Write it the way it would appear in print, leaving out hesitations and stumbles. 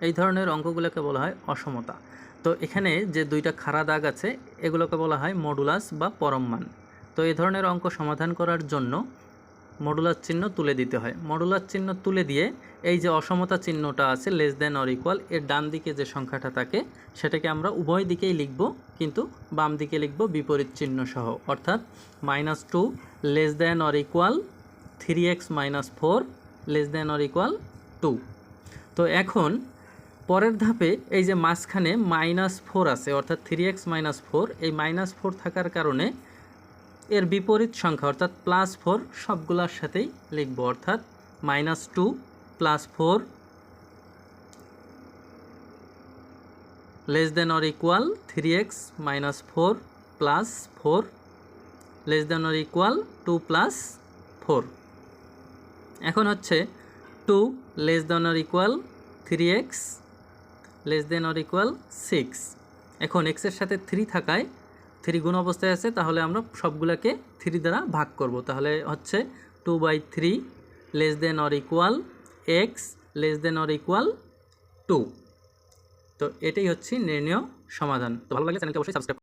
এই ধরনের অঙ্কগুলোকে বলা হয় অসমতা। তো এখানে যে দুইটা খাড়া দাগ আছে এগুলোকে বলা হয় মডুলাস বা পরম মান। তো এই ধরনের অঙ্ক সমাধান করার জন্য মডুলাস চিহ্ন তুলে দিতে হয়। মডুলাস চিহ্ন তুলে দিয়ে এই যে অসমতা চিহ্নটা আছে লেস দ্যান অর ইকুয়াল, এর ডান দিকে যে সংখ্যাটা থাকে সেটাকে আমরা উভয় দিকেই লিখব, কিন্তু বাম দিকে লিখব বিপরীত চিহ্ন সহ, অর্থাৎ -2 less than or equal 3x - 4 less than or equal 2। তো এখন পরের ধাপে এই যে মাঝখানে -4 আছে, অর্থাৎ 3x - 4, এই -4 থাকার কারণে এর বিপরীত সংখ্যা অর্থাৎ +4 সবগুলোর সাথেই লিখব, অর্থাৎ -2 + 4 less than or equal 3x - 4 + 4 less than or equal 2 + 4। এখন হচ্ছে 2 less than or equal 3x less than or equal 6। এখন x এর সাথে 3 থাকায় 3 গুণ অবস্থায় আছে, তাহলে আমরা সবগুলোকে 3 দ্বারা ভাগ করব, তাহলে হচ্ছে 2/3 less than or equal x less than or equal 2। তো এটাই হচ্ছে নির্ণয় সমাধান। তো ভালো লাগলে চ্যানেলকে অবশ্যই সাবস্ক্রাইব